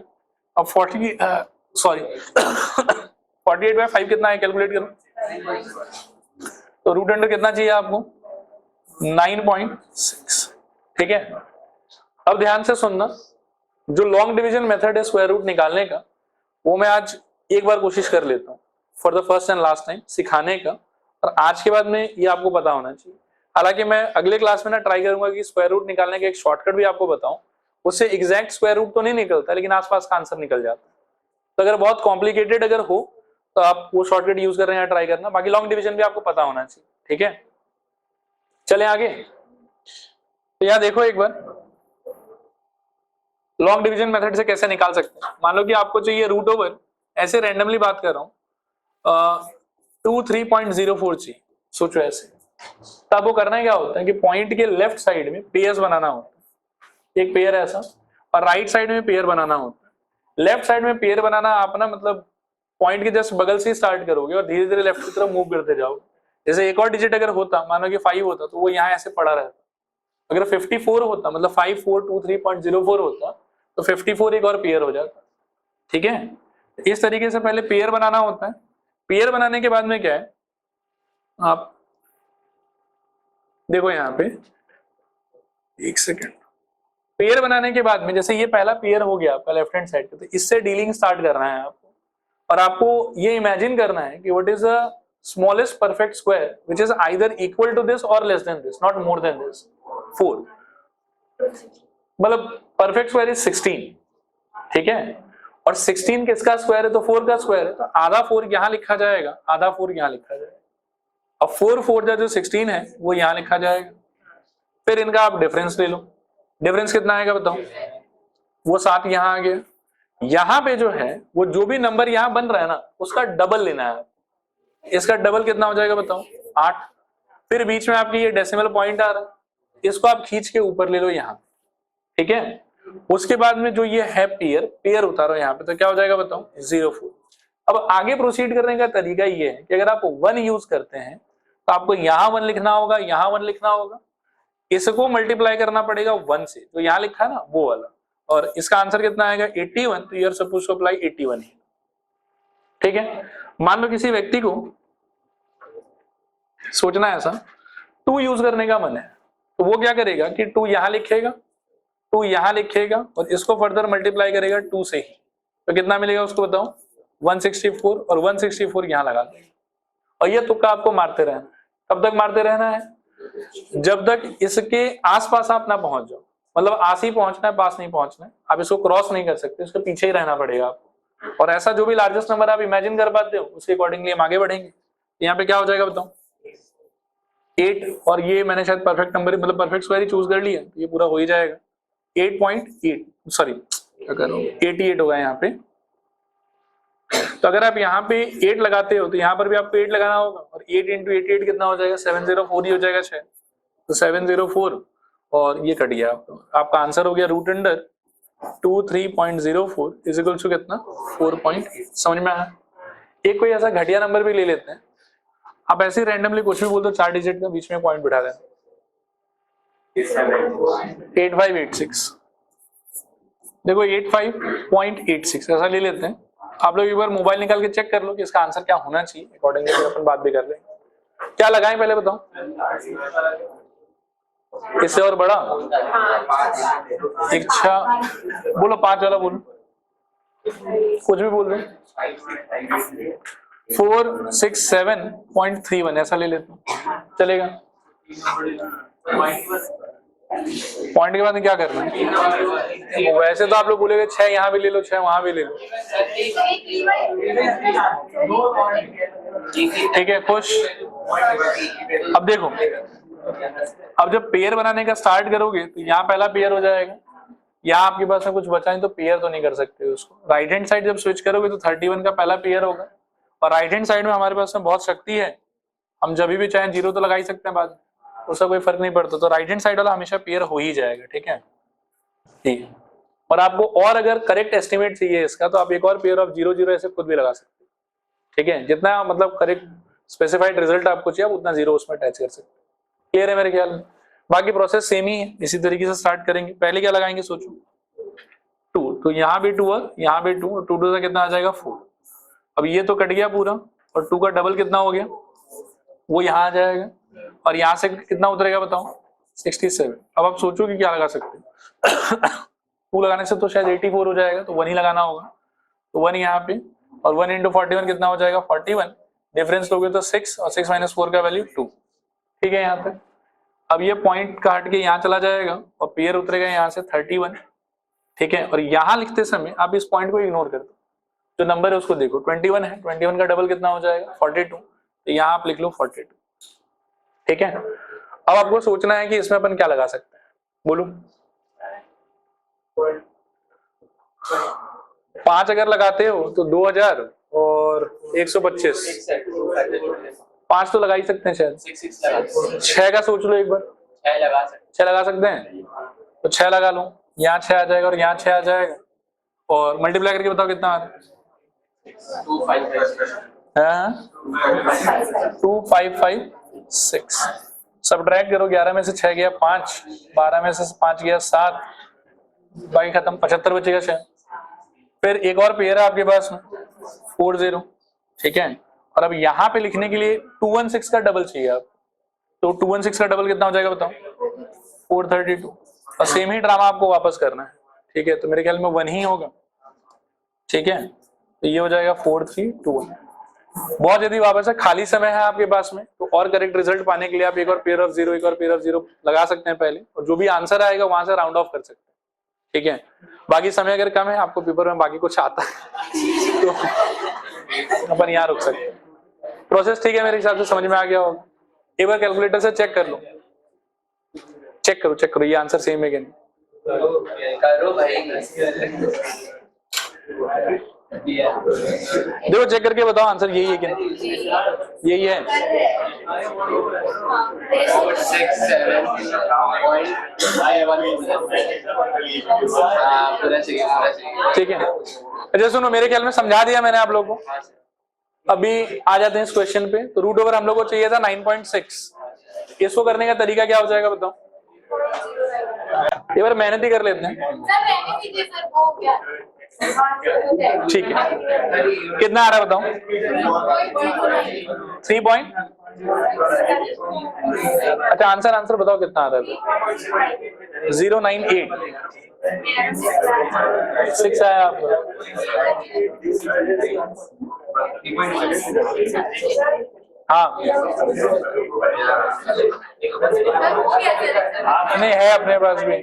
S1: अब 48 बाय 5 कितना है कैलकुलेट करो, तो रूट अंडर कितना चाहिए आपको 9.6। ठीक है, अब ध्यान से सुनना, जो लॉन्ग डिवीजन मेथड है स्क्वायर रूट निकालने का, वो मैं आज एक बार कोशिश कर लेता हूँ for the first and last time सिखाने का, और आज के बाद में ये आपको पता होना चाहिए। हालांकि मैं अगले क्लास में ना ट्राई करूंगा कि स्क्वायर रूट निकालने का एक शॉर्टकट भी आपको बताऊं, उससे एग्जैक्ट स्क्वायर रूट तो नहीं निकलता लेकिन आसपास का आंसर निकल जाता है। तो अगर बहुत कॉम्प्लिकेटेड अगर हो तो आप वो शॉर्टकट यूज कर रहे हैं ट्राई करना, बाकी लॉन्ग डिवीजन भी आपको पता होना चाहिए। ठीक है, चले आगे। तो यहाँ देखो एक बार लॉन्ग डिवीजन मेथड से कैसे निकाल सकते हैं। मान लो कि आपको चाहिए रूट ओवर, ऐसे रैंडमली बात कर रहा हूँ 23.04 चाहिए, सोचो ऐसे। तब वो करना है क्या होता है कि पॉइंट के लेफ्ट साइड में पेयर्स बनाना होता है, एक पेयर ऐसा, और राइट साइड में पेयर बनाना होता है। लेफ्ट साइड में पेयर बनाना आप ना मतलब पॉइंट के जस्ट बगल से स्टार्ट करोगे और धीरे धीरे लेफ्ट की तरफ मूव करते जाओगे। जैसे एक और डिजिट अगर होता, मानो कि 5 होता, तो वो यहाँ ऐसे पड़ा रहता। अगर 54 होता मतलब 5423.04 होता तो 54 एक और पेयर हो जाता। ठीक है, इस तरीके से पहले पेयर बनाना होता है। पेयर बनाने के बाद में क्या है, आप देखो यहाँ पे एक सेकेंड, पेयर बनाने के बाद में जैसे ये पहला पेयर हो गया आपका लेफ्ट हैंड साइड पे, तो इससे डीलिंग स्टार्ट करना है आपको, और आपको ये इमेजिन करना है कि what is the smallest perfect square which is either equal to this और less than this, not more than this 4। मतलब परफेक्ट स्क्वायर इज 16। ठीक है, और 16 किसका स्क्वायर है? तो 4 का स्क्वायर है, तो आधा 4 यहां लिखा जाएगा, आधा 4 यहां लिखा जाएगा। अब 4 4 जो 16 है वो यहां लिखा जाएगा। फिर इनका आप डिफरेंस ले लो, डिफरेंस कितना आएगा बताओ? वो 7 यहां आ गया। यहां पे जो है वो जो भी नंबर यहां बन रहा है ना उसका डबल लेना है। इसका डबल कितना हो जाएगा बताओ? 8। फिर बीच में आपकी ये डेसिमल पॉइंट आ रहा है, इसको आप खींच के ऊपर ले लो यहां। ठीक है, उसके बाद में जो ये है पेयर, पेयर उतारो यहाँ पे, तो क्या हो जाएगा बताओ? 0 4। अब आगे प्रोसीड करने का तरीका ये है कि अगर आप 1 यूज करते हैं तो आपको यहाँ 1 लिखना होगा, यहाँ 1 लिखना होगा, इसको मल्टीप्लाई करना पड़ेगा 1 से, जो यहाँ लिखा है ना वो वाला, और इसका आंसर कितना आएगा 81। तो you are suppose to apply 81 ही। ठीक है, मान लो किसी व्यक्ति को सोचना है ऐसा 2 यूज करने का मन है, तो वो क्या करेगा कि 2 यहां लिखेगा, 2 यहां लिखेगा और इसको फर्दर मल्टीप्लाई करेगा 2 से ही, तो कितना मिलेगा उसको बताओ? 164, और 164 यहां लगा देगा। और ये तुक्का आपको मारते रहना। कब तक मारते रहना है? जब तक इसके आसपास आप ना पहुंच जाओ, मतलब आस ही पहुंचना है, पास नहीं पहुंचना है। आप इसको क्रॉस नहीं कर सकते, इसके पीछे ही रहना पड़ेगा आपको। और ऐसा जो भी लार्जेस्ट नंबर आप इमेजिन कर पाते हो उसके अकॉर्डिंगली हम आगे बढ़ेंगे। यहाँ पे क्या हो जाएगा बताओ? 8, और ये मैंने शायद परफेक्ट नंबर मतलब परफेक्ट स्क्वायर ही चूज कर लिया, तो ये पूरा हो ही जाएगा। 8.8 सॉरी अगर 88 होगा यहाँ पे। तो अगर आप यहाँ पे 8 लगाते हो तो यहाँ पर भी आपको 8 लगाना होगा, और 8 × 88 कितना हो जाएगा? 704 ही हो जाएगा शायद। तो 704 और ये कट गया आपका आंसर हो गया root under 23.04 is equal to कितना? 4.8। समझ में आया? एक कोई ऐसा घटिया नंबर भी ले लेते हैं, आप ऐसे रैंडमली कुछ भी बोल दो 4 डिजिट का, बीच में पॉइंट बिठा देना। 8586 देखो 85.86 ऐसा ले लेते हैं। आप लोग एक बार मोबाइल निकाल के चेक कर लो कि इसका आंसर क्या होना चाहिए, अकॉर्डिंगली अपन बात भी कर लेंगे। क्या लगाएं पहले बताओ? इससे और बड़ा इच्छा, बोलो 5 वाला बोलो, कुछ भी बोल रहे। 467.31 ऐसा ले लेते हैं, चलेगा। पॉइंट के बाद क्या करना है? वैसे तो आप लोग बोलेगे 6 यहाँ भी ले लो, 6 वहां भी ले लो, ठीक है, खुश। अब देखो, अब जब पेयर बनाने का स्टार्ट करोगे तो यहाँ पहला पेयर हो जाएगा, यहाँ आपके पास में कुछ बचा है तो पेयर तो नहीं कर सकते उसको। राइट हैंड साइड जब स्विच करोगे तो 31 का पहला पेयर होगा, और राइट हैंड साइड में हमारे पास में बहुत शक्ति है, हम जब भी चाहे 0 तो लगा ही सकते हैं बाद में, उसका कोई फर्क नहीं पड़ता। तो राइट हैंड साइड वाला हमेशा पेयर हो ही जाएगा, ठीक है, ठीक है। और आपको और अगर करेक्ट एस्टिमेट चाहिए इसका तो आप एक और पेयर ऑफ 0 0 ऐसे खुद भी लगा सकते हैं, ठीक है। जितना मतलब करेक्ट स्पेसिफाइड रिजल्ट आपको चाहिए उतना 0 उसमें अटैच कर सकते हैं। क्लियर है मेरे ख्याल में? बाकी प्रोसेस सेम ही है, इसी तरीके से स्टार्ट करेंगे। पहले क्या लगाएंगे सोचो, 2, तो यहाँ भी 2 और यहाँ भी 2, 2 2 से कितना आ जाएगा 4। अब ये तो कट गया पूरा, और 2 का डबल कितना हो गया, वो यहाँ आ जाएगा, और यहाँ से कितना उतरेगा बताओ, 67। अब आप सोचो कि क्या लगा सकते हैं 2 लगाने से तो शायद 84 हो जाएगा, तो 1 ही लगाना होगा, तो 1 यहाँ पे, और 1 × 41 कितना हो जाएगा 41, डिफरेंस लोगे तो 6, और 6 - 4 का वैल्यू 2, ठीक है यहाँ तक। अब ये पॉइंट काट के यहाँ चला जाएगा और पेयर उतरेगा यहाँ से 31, ठीक है। और यहाँ लिखते समय आप इस पॉइंट को इग्नोर कर दो, जो नंबर है उसको देखो, 21 है, 21 का डबल कितना हो जाएगा 42, तो यहाँ आप लिख लो 42, ठीक है। अब आपको सोचना है कि इसमें अपन क्या लगा सकते हैं, बोलो। 5 अगर लगाते हो तो 2000 और 125, 5 तो लगा ही सकते हैं शायद। 6 का सोच लो एक बार, 6 लगा सकते हैं, तो 6 लगा लो, यहाँ 6 आ जाएगा और यहाँ 6 आ जाएगा, और मल्टीप्लाई करके बताओ कितना आ रहा है। 2556। सब्ट्रैक्ट करो, 11 में से 6 गया 5, 12 में से 5 गया 7, बाकी खत्म, 75 बचेगा शायद। फिर एक और पेयर है आपके पास में 40, ठीक है। और अब यहाँ पे लिखने के लिए 216 का डबल चाहिए आप, तो 216 का डबल कितना हो जाएगा बताओ, 432, और सेम ही ड्रामा आपको वापस करना है, ठीक है। तो मेरे ख्याल में 1 ही होगा, ठीक है, तो ये हो जाएगा 4321। बहुत जल्दी वापस है, खाली समय है आपके पास में, तो और करेक्ट रिजल्ट पाने के लिए आप एक और पेयर ऑफ 0, एक और पेयर ऑफ 0 लगा सकते हैं पहले, और जो भी आंसर आएगा वहां से राउंड ऑफ कर सकते हैं, ठीक है। बाकी समय अगर कम है, आपको पेपर में बाकी कुछ आता है तो अपन यहाँ रुक सकते हैं। प्रोसेस ठीक है मेरे हिसाब से समझ में आ गया होगा। एक बार कैलकुलेटर से चेक कर लो, चेक करो ये आंसर सेम है कि नहीं। देखो चेक करके बताओ आंसर यही है कि नहीं, यही है। ठीक है, अच्छा सुनो, मेरे ख्याल में समझा दिया मैंने आप लोगों को। अभी आ जाते हैं इस क्वेश्चन पे। तो रूट ओवर हम लोग को चाहिए था 9.6, इसको करने का तरीका क्या हो जाएगा बताओ, एक बार मेहनत ही कर लेते हैं। ठीक है, कितना आ रहा है बताओ, 3 पॉइंट, अच्छा आंसर बताओ कितना आ रहा है, 098, 6 आया आपको। हाँ नहीं है अपने पास भी।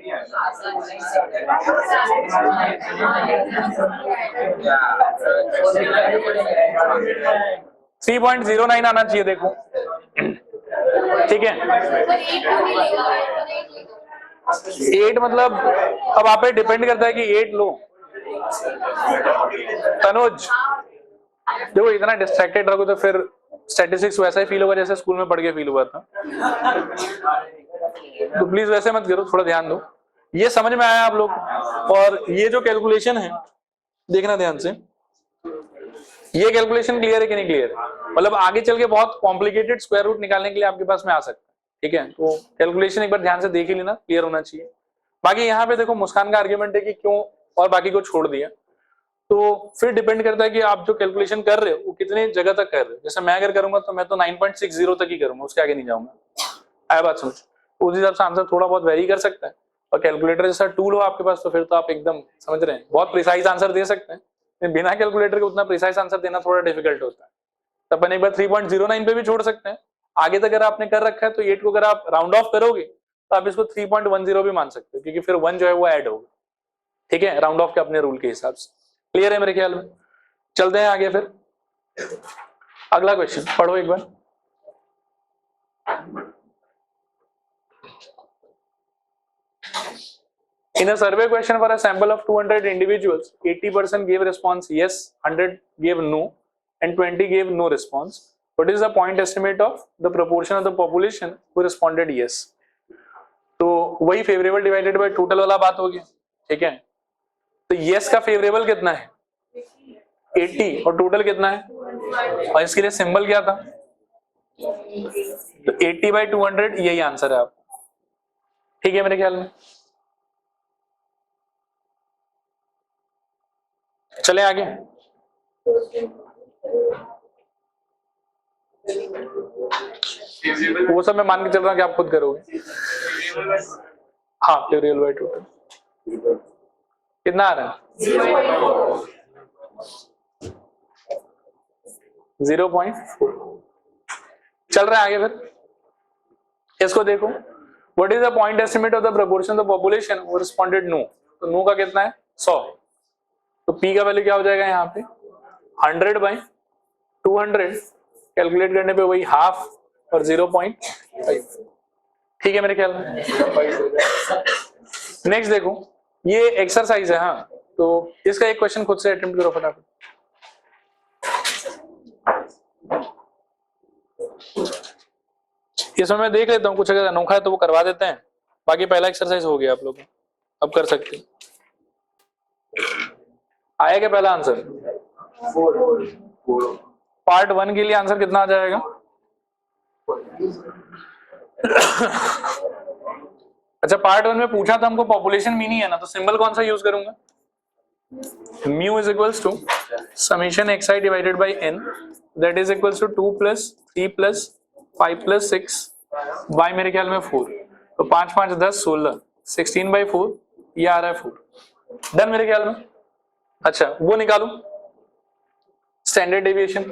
S1: थ्री 3.09 आना चाहिए, देखो ठीक है। 8 मतलब अब आप पे डिपेंड करता है कि 8 लो। तनुज देखो इतना डिस्ट्रैक्टेड रहोगे तो फिर स्टैटिस्टिक्स वैसा ही फील होगा जैसे स्कूल में पढ़ के फील हुआ था। तो प्लीज वैसे मत करो, थोड़ा ध्यान दो। ये समझ में आया आप लोग? और ये जो कैलकुलेशन है देखना ध्यान से, ये कैलकुलेशन क्लियर है कि नहीं क्लियर है? मतलब आगे चल के बहुत कॉम्प्लिकेटेड स्क्वायर रूट निकालने के लिए आपके पास में आ सकता है, ठीक है। तो कैलकुलेशन एक बार ध्यान से देख ही लेना, क्लियर होना चाहिए। बाकी यहाँ पे देखो मुस्कान का आर्ग्यूमेंट है कि क्यों और बाकी को छोड़ दिया, तो फिर डिपेंड करता है कि आप जो कैलकुलेशन कर रहे हो वो कितने जगह तक कर रहे हो। जैसे मैं अगर करूंगा तो मैं तो 9.60 तक ही करूंगा, उसके आगे नहीं जाऊंगा। आया बात समझ? तो उस हिसाब से आंसर थोड़ा बहुत वेरी कर सकता है। और कैलकुलेटर जैसा टूल हो आपके पास तो फिर तो आप एकदम समझ रहे हैं बहुत प्रिसाइज आंसर दे सकते हैं, लेकिन बिना कैलकुलेटर के उतना प्रिसाइज आंसर देना थोड़ा डिफिकल्ट होता है। तो अपन एक बार 3.09 पे भी छोड़ सकते हैं। आगे तक अगर आपने कर रखा है तो 8 को अगर आप राउंड ऑफ करोगे तो आप इसको 3.10 भी मान सकते हो, क्योंकि फिर 1 जो है वो ऐड होगा। ठीक है, राउंड ऑफ के अपने रूल के हिसाब से। क्लियर है मेरे ख्याल में? चलते हैं आगे फिर। अगला क्वेश्चन पढ़ो एक बार। In a survey question for a sample of 200 individuals, 80% gave response yes, 100 gave no, and 20 gave no response. What is the point estimate of the proportion of the population who responded yes? तो वही favourable divided by total वाला बात हो गया। ठीक है, तो yes का फेवरेबल कितना है? 80, और टोटल कितना है? और इसके लिए सिंबल क्या था? तो 80/200 यही आंसर है आपका। ठीक है मेरे ख्याल में। चले आगे। वो सब मैं मान के चल रहा हूं कि आप खुद करोगे। हाँ, फेवरेबल बाय टोटल कितना आ रहा है? 0.4 चल रहा है आगे फिर। इसको देखो, what is the point estimate of the proportion of the population who responded no. तो नो का कितना है? 100। तो P का वैल्यू क्या हो जाएगा यहाँ पे? 100/200। कैलकुलेट करने पे वही हाफ और 0.5। ठीक है मेरे ख्याल में। नेक्स्ट देखो, ये एक्सरसाइज है। हाँ, तो इसका एक क्वेश्चन खुद से अटेम्प्ट करो फटाफट। इसमें मैं देख लेता हूँ, कुछ अगर अनोखा है तो वो करवा देते हैं। बाकी पहला एक्सरसाइज हो गया आप लोग, अब कर सकते हैं। आया क्या पहला आंसर? पार्ट 1 के लिए आंसर कितना आ जाएगा? अच्छा, पार्ट 1 में पूछा था हमको पॉपुलेशन मीन ही है ना, तो सिंबल कौन सा यूज करूंगा? Mu is equals to summation xi divided by n, that is equals to 2 + 3 + 5 + 6 by मेरे ख्याल में 4। तो 5 5 10 16, 16/4 ये आ रहा है 4। डन मेरे ख्याल में। अच्छा, वो निकालू स्टैंडर्ड डेविएशन।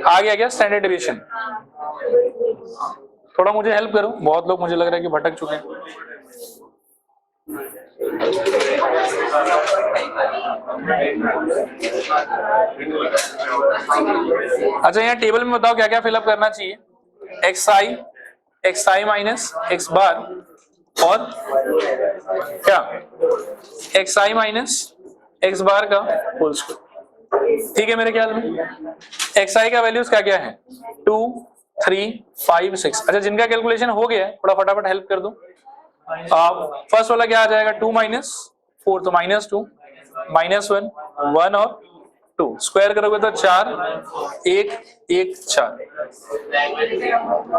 S1: आ गया क्या स्टैंडर्ड डेविएशन? थोड़ा मुझे हेल्प करो, बहुत लोग मुझे लग रहा है कि भटक चुके हैं। अच्छा, यहाँ टेबल में बताओ क्या क्या फिलअप करना चाहिए। xi माइनस x बार और क्या? xi माइनस x बार का होल स्क्वायर। ठीक है मेरे ख्याल में। xi का वैल्यूज क्या क्या है? 2, 3, 5, 6। अच्छा, जिनका कैलकुलेशन हो गया है थोड़ा फटाफट हेल्प कर दो। फर्स्ट वाला क्या आ जाएगा? 2 - 4, तो -2 -1 1 और 2 स्क्वायर करोगे तो 4 1 1 4,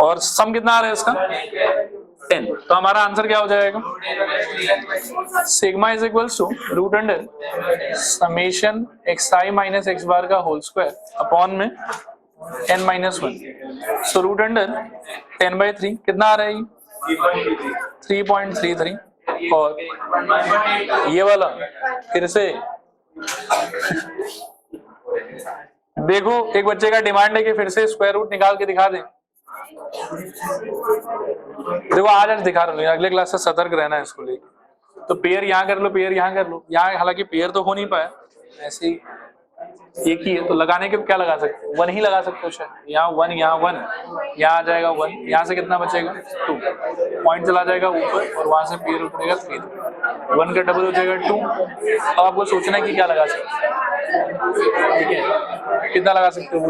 S1: और सम कितना आ रहा है इसका? 10। तो हमारा आंसर क्या हो जाएगा? Sigma is equals to root under summation xi minus x bar का होल स्क्वायर अपॉन में n-1। सो रूट अंडर 10/3 कितना आ रहा है? 3.33। और ये वाला फिर से देखो, एक बच्चे का डिमांड है कि फिर से स्क्वायर रूट निकाल के दिखा दें। देखो आज दिखा रहा हूँ, अगले क्लास से सतर्क रहना है इसको लेकर। तो पेयर यहाँ कर लो, पेयर यहाँ कर लो। यहाँ हालांकि पेयर तो हो नहीं पाया, ऐसे ही एक ही है, तो लगाने के क्या लगा सकते हो? 1 ही लगा सकते हो शायद। यहाँ 1, यहाँ 1, यहाँ आ जाएगा 1, यहाँ से कितना बचेगा? 2। पॉइंट चला जाएगा ऊपर और वहां से पेयर उतरेगा 3। 1 का डबल हो जाएगा 2। अब आपको सोचना है कि क्या लगा सकते हो। ठीक है, कितना लगा सकते हो?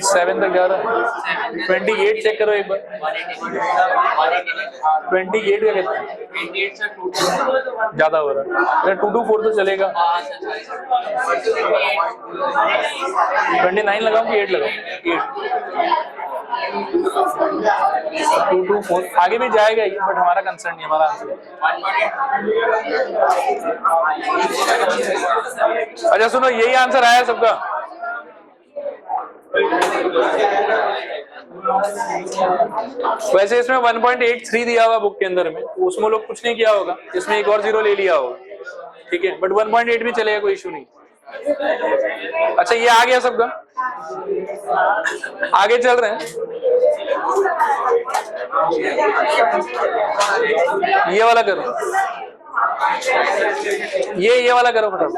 S1: 7 तक जा रहा है। 28 चेक करो एक बार। 28 का कितना? ज्यादा हो रहा है। 2 to 4 तो चलेगा। 29 लगाऊं कि 8 लगाऊं? 8। 224 आगे भी जाएगा ही, बट हमारा कंसर्न नहीं, हमारा आंसर। अच्छा सुनो, यही आंसर आया सबका। वैसे इसमें 1.83 दिया हुआ बुक के अंदर में, उसमें लोग कुछ नहीं किया होगा, इसमें एक और जीरो ले लिया होगा, ठीक है, बट 1.8 भी चलेगा, कोई इशू नहीं। अच्छा ये आ गया सबका, आगे चल रहे हैं। ये वाला करो, ये वाला करो फटाफट।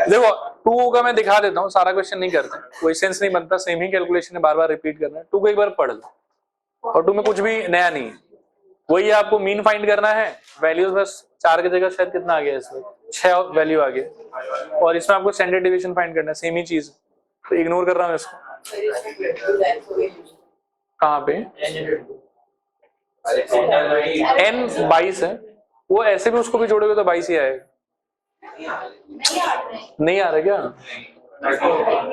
S1: देखो 2 का मैं दिखा देता हूँ, सारा क्वेश्चन नहीं करते, कोई सेंस नहीं बनता, सेम ही कैलकुलेशन है, बार बार रिपीट करना है। 2 को एक बार पढ़ लो, और 2 में कुछ भी नया नहीं है, वही आपको मीन फाइंड करना है, वैल्यूज बस 4 की जगह शायद कितना आ गया इसमें, 6 वैल्यू आ गया, और इसमें आपको स्टैंडर्ड डिवीजन फाइंड करना है, सेम ही चीज, तो इग्नोर कर रहा हूँ इसको। कहाँ पे n 22 है, वो ऐसे भी उसको भी जोड़ोगे तो 22 ही आएगा। नहीं आ रहा क्या?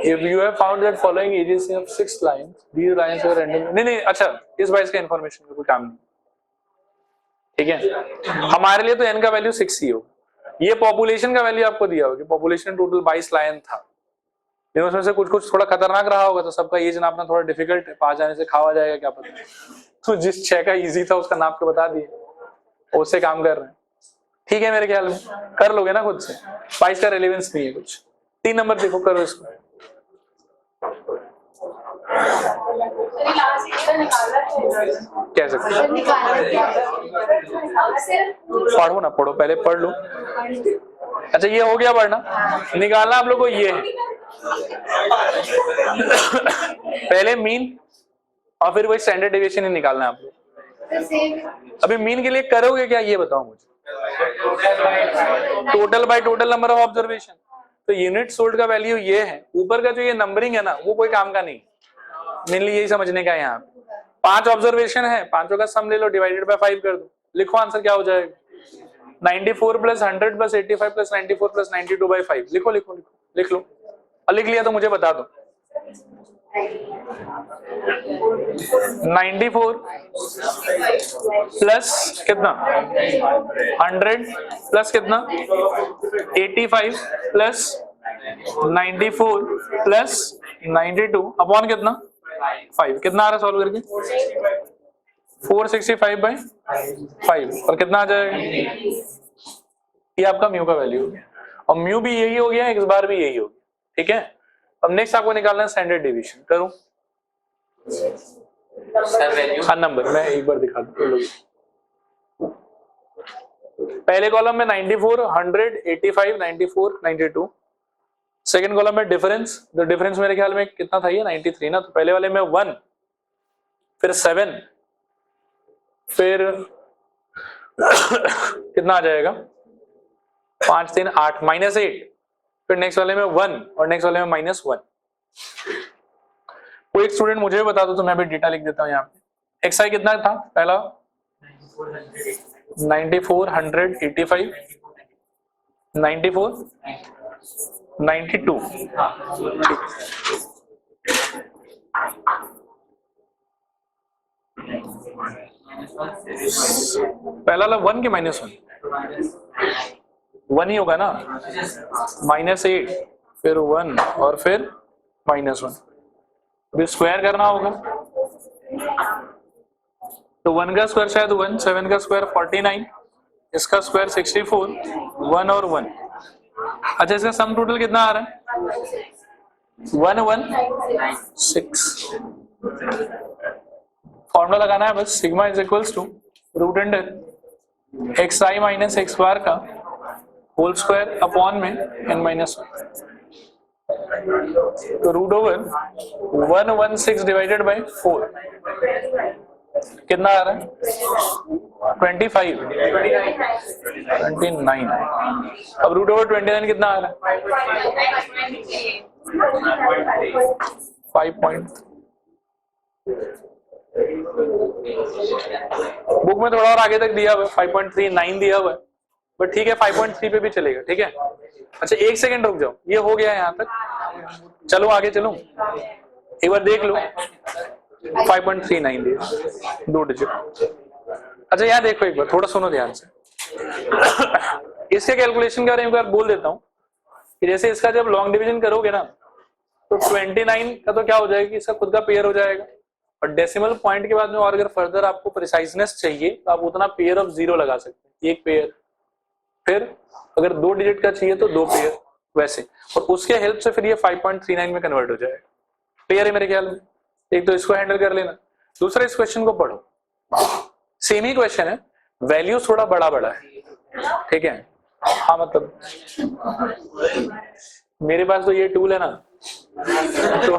S1: If you have found that following ages of 6 lines, these lines are random. नहीं, अच्छा, इस 22 का इन्फॉर्मेशन का कोई काम नहीं, ठीक है। हमारे लिए तो n का वैल्यू 6 ही होगा। ये पॉपुलेशन का वैल्यू आपको दिया होगा, पॉपुलेशन टोटल 22 लाइन था, उसमें से कुछ कुछ थोड़ा खतरनाक रहा होगा, तो सबका एज नापना थोड़ा डिफिकल्ट है, 5 आने से खावा जाएगा क्या पता, तो जिस 6 का इजी था उसका नाप के बता दिए, उससे काम कर रहे हैं, ठीक है। मेरे ख्याल में कर लोगे ना खुद से, 22 का रेलेवेंस नहीं है कुछ। 3 नंबर देखो, करो इसको। कैसे पढ़ो ना, पढ़ो पहले, पढ़ लो। अच्छा ये हो गया पढ़ना, निकालना आप लोग को ये है पहले मीन, और फिर वही स्टैंडर्ड डेविएशन ही निकालना है आप लोग। अभी मीन के लिए करोगे क्या ये बताओ मुझे। Total by total number of observation, तो यूनिट सोल्ड का वैल्यू ये है, ऊपर का जो ये नंबरिंग है ना, वो कोई काम का नहीं, मेनली यही समझने का है। यहाँ 5 ऑब्जर्वेशन है, 5 का सम ले लो, डिवाइडेड बाय 5 कर दो, लिखो आंसर क्या हो जाएगा। 94 plus 100 plus 85 plus 94 plus 92 by 5, लिखो लिखो लिखो, लिख लो, और लिख लिया तो मुझे बता दो। 94 प्लस कितना, 100 प्लस कितना, 85 प्लस 94 प्लस 92 अपॉन कितना, 5, कितना आ रहा है सॉल्व करके, 465 बाई 5, और कितना आ जाएगा, ये आपका म्यू का वैल्यू हो गया, और म्यू भी यही हो गया, x बार भी यही हो गया, ठीक है। अब नेक्स्ट आपको निकालना है स्टैंडर्ड डेविएशन, करो हाँ नंबर, मैं एक बार दिखा दूं। पहले कॉलम में 94, 100, 85, 94, 92, सेकंड कॉलम में डिफरेंस, तो डिफरेंस मेरे ख्याल में कितना था ये 93 ना, तो पहले वाले में 1, फिर 7, फिर कितना आ जाएगा 5 3 8 -8, फिर नेक्स्ट वाले में 1 और नेक्स्ट वाले में -1। कोई एक स्टूडेंट मुझे भी बता दो तो मैं भी डेटा लिख देता हूँ यहाँ पे। एक्सआई कितना था पहला, 94, 100, 85, 94, 92, पहला वाला 1 के -1, 1 ही होगा ना, -8 फिर 1 और फिर -1, अभी स्क्वायर करना होगा, तो 1 का स्क्वायर शायद 1, 7 का स्क्वायर 49, इसका स्क्वायर 64, 1 और 1। अच्छा इसका सम टोटल कितना आ रहा है 116। फॉर्मूला लगाना है बस, sigma is equals to root under X I minus X bar का होल स्क्वायर अपॉन में n-1, तो रूट ओवर 116 डिवाइडेड बाय 4 कितना आ रहा है 25, 29। अब रूट ओवर 29 कितना आ रहा है 5 पॉइंट। बुक में थोड़ा और आगे तक दिया हुआ है 5.39 दिया हुआ है, बट ठीक है 5.3 पे भी चलेगा, ठीक है। अच्छा एक सेकंड रुक जाओ, ये हो गया यहाँ तक, चलो आगे चलो, एक बार देख लो 5.39 2 डिजिट। अच्छा यहाँ देखो एक बार, थोड़ा सुनो ध्यान से। इसके कैलकुलेशन के बारे में एक बार बोल देता हूँ कि जैसे इसका जब लॉन्ग डिवीजन करोगे ना तो 29 का तो क्या हो जाएगा, इसका खुद का पेयर हो जाएगा, और डेसिमल पॉइंट के बाद में और अगर फर्दर आपको प्रिसाइजनेस चाहिए तो आप उतना पेयर ऑफ 0 लगा सकते हैं, एक पेयर। फिर अगर 2 डिजिट का चाहिए तो 2 पेयर, वैसे। और उसके हेल्प से फिर ये 5.39 में कन्वर्ट हो जाएगा। क्लियर है मेरे ख्याल में? एक तो इसको हैंडल कर लेना, दूसरा इस क्वेश्चन को पढ़ो, सेम ही क्वेश्चन है, वैल्यू थोड़ा बड़ा बड़ा है, ठीक है। हाँ मतलब मेरे पास तो ये टूल है ना तो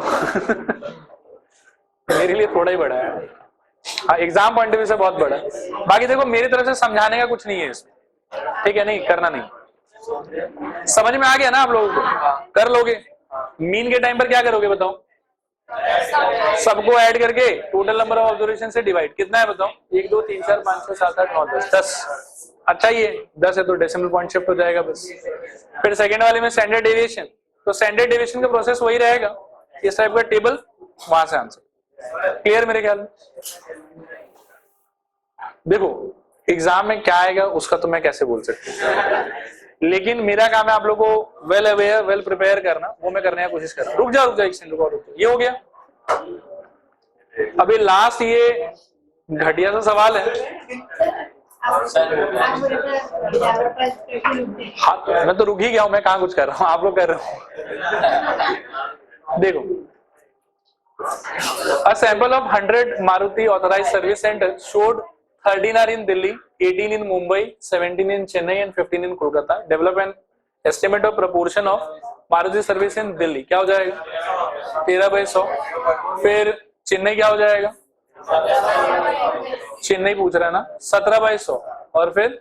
S1: मेरे लिए थोड़ा ही बड़ा है। हाँ एग्जाम पॉइंट ऑफ व्यू से बहुत बड़ा है। बाकी देखो मेरी तरफ से समझाने का कुछ नहीं है इसमें, ठीक है, नहीं करना नहीं। समझ में आ गया ना आप लोगों को? कर लोगे। मीन के टाइम पर क्या करोगे बताओ? सबको ऐड करके टोटल नंबर ऑफ ऑब्जर्वेशन से डिवाइड, कितना है बताओ? 1 2 3 4 5 6 7 8 9 10 10। अच्छा ये 10 है तो डेसिमल पॉइंट शिफ्ट हो जाएगा बस। फिर सेकंड वाले में स्टैंडर्ड डेविएशन, तो स्टैंडर्ड डेविएशन का प्रोसेस वही रहेगा, इस टाइप का टेबल, वहां से आंसर। क्लियर मेरे ख्याल में? देखो एग्जाम में क्या आएगा उसका तो मैं कैसे बोल सकती हूँ, लेकिन मेरा काम है आप लोगों को वेल अवेयर वेल प्रिपेयर करना, वो मैं करने की कोशिश कर रहा हूँ। रुक जा एक सेकंड, रुको रुको, ये हो गया। अभी लास्ट ये घटिया सा सवाल है। हाँ मैं तो रुक ही गया हूं, मैं कहाँ कुछ कर रहा हूँ, आप लोग कर रहे हो। देखो a sample of 100 Maruti authorized service centers showed 13 are in Delhi, 18 in Mumbai, 17 in Chennai and 15 in Kolkata. Develop an estimate of proportion of Maruti service in Delhi. क्या हो जाएगा? 13/100। फिर चेन्नई क्या हो जाएगा? चेन्नई पूछ रहा है ना, 17/100। और फिर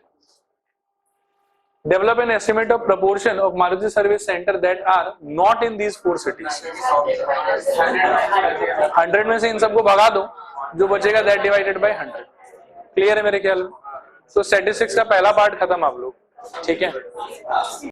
S1: develop an estimate of proportion of Maruti service center that are not in these 4 cities. 100 में से इन सबको भगा दो, जो बचेगा that divided by 100। क्लियर है मेरे ख्याल में? तो स्टैटिस्टिक्स का पहला पार्ट खत्म आप लोग, ठीक है।